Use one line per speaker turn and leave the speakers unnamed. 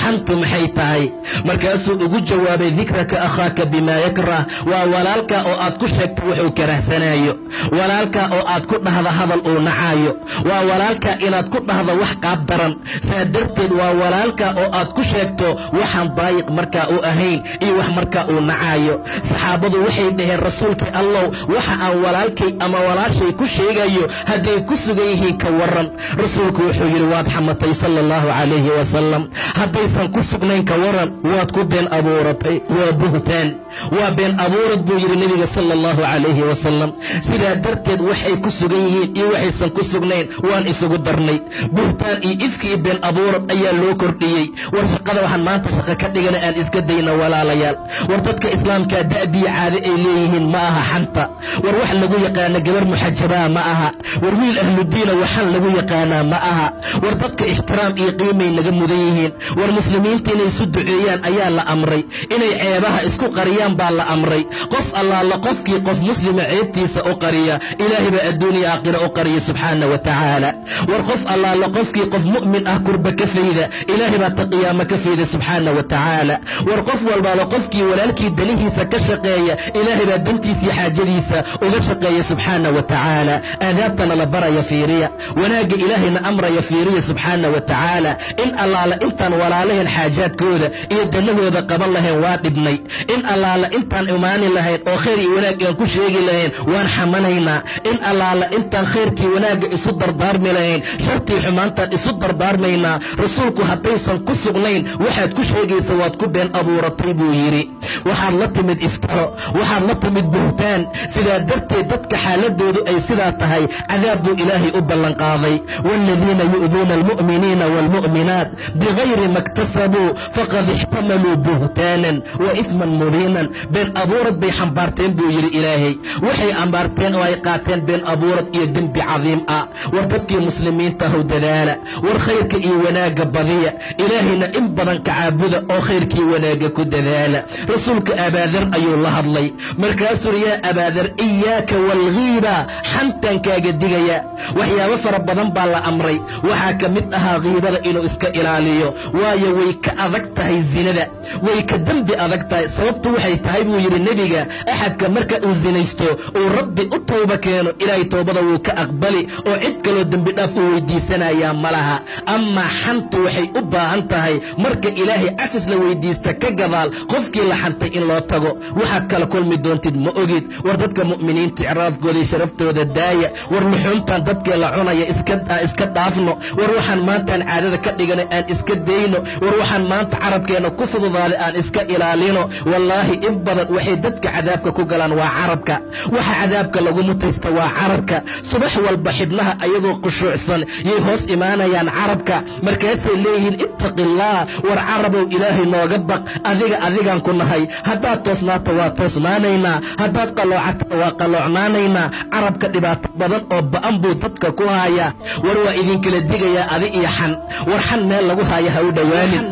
xantu maxay tahay markaasuu ugu jawaabay dikraka akhaaka bimaa yakrah waa walaalka oo aad ku sheegto wuxuu karahsanaayo walaalka oo aad ku dhahda hadal uu nacaayo waa walaalka inaad ku dhahdo wax qaab daran saa darteed waa walaalka oo aad ku sheegto waxaan daayiq markaa u ahayn iyo wax markaa uu nacaayo saxaabadu waxay dhaheen rasuulkii allow waxa aan walaalkay ama walaashay ku sheegayo hadday ku sugan yihiin ka waran rasuulku wuxuu yidhi waad xamatay sala allahu calayhi wasalam haddaysan ku sugnayn ka waran waad ku been abuuratay waa buhtaan waa been abuurad buu yidhi nebiga sala allahu calayhi wasalam sidaa darteed waxay ku sugan yihiin iyo waxaysan ku sugnayn waan isugu darnay buhtaan iyo ifki iyo been abuurad ayaa loo kordhiyey war shaqada waxaan maanta shaqo ka dhigana aan iska dayna walaalayaal war dadka islaamkaa da'biya caade ay leeyihiin ma aha xanta war wax lagu yaqaana gabar muxajabaa ma aha war wiil ahludiina waxaan lagu yaqaanaa ma aha war dadka ixtiraam iyo qiimay naga mudan yihiin war muslimiinta inay isu duceeyaan ayaa la amray inay ceebaha isku qariyaan baa la amray qof allaala qofkii qof muslima ceebtiisa u qariya ilaahay baa adduuniya aakhira u qariya subxaana wa tacaala war qof allaala qofkii qof mu'min ah kurba ka fayda ilaahay baa ta qiyaamo ka fayda subxaana wa tacaala war qof walbaaba qofkii walaalkii danihiisa ka shaqeeya ilaahay baa dantiisii xaajadiisa uga shaqeeya subxaana wa tacaala aadaabtana la baraya fiiriya wanaagga ilaahayna amraya fiiriya subxaana wa tacaala in allaala intaan walaalahayn xaajaadkooda iyo danahooda qaban lahayn waa dhibnay in allaala intaan imaani lahayn oo khayr iyo wanaag aan ku sheegi lahayn waan xamanaynaa in allaala intaan khayrkii wanaagga isu dardaarmi lahayn shartii xumaantaan isu dardaarmaynaa rasuulku haddaysan ku sugnayn waxaad ku sheegaysa waad ku been abuuratay buu yidhi waxaad la timid iftaro waxaad la timid buhtaan sidaa darteed dadka xaaladoodu ay sidaa tahay cadaab buu ilaahay u ballanqaaday waaladiina yu'duuna almu'miniina waalmu'minaat bigayri ma iktasabuu faqad ixtamaluu buhtaanan wa ifman mubiinan been abuurad bay xambaarteen buu yidhi ilaahay waxay ambaarteen oo ay qaateen been abuurad iyo dembi cadiim ah war dadkii muslimiinta how dadaala war khayrka iyo wanaagga badiya ilaahayna in badan ka caabuda oo khayrkii wanaagga ku dadaala rasuulka abaadar ayuu la hadlay markaasuu yaa abaadar iyaaka waalghiiba xantaan kaaga digaya waxyaabo fara badan baa la amray waxaa ka mid ahaa ghiibada inuu iska ilaaliyo waayo way ka adag tahay zinada way ka dembi adag tahay sababtu waxay tahay buu yidhi nebiga axadka marka uu zinaysto uu rabbi u tooba keeno ilaahay toobada wuu ka aqbali oo cid kaloo dembi dhaaf uu weydiisanayaa ma laha amaa xantu waxay u baahan tahay marka ilaahay cafis la weydiista ka gadaal qofkii la xantay in loo tago waxaad kala kulmi doontid ma ogid war dadka mu'miniinta icraafkooda iyo sharaftooda daaya war luxuumtaan dadkee la cunaya iska dhaafno war waxaan maantaan caadada ka dhiganay aan iska dayno war waxaan maanta carabkeenna ku fududaaday aan iska ilaalino wallaahi in badan waxay dadka cadaabka ku galaan waa carabka waxa cadaabka lagu mutaysta waa carabka subax walba xibnaha ayagoo khushuucsan yay hoos imaanayaan carabka markaasay leeyihiin ittaqillaah war carabow ilaahay nooga baq adigaan ku nahay haddaad toosnaato waa toosnaanaynaa haddaad qalloocata waa qalloocnaanaynaa carabka dhibaato badan oo ba'an buu dadka ku hayaa war waa idinkala digayaa adi iyo xan war xan meel lagu haayo ha u dhowaanin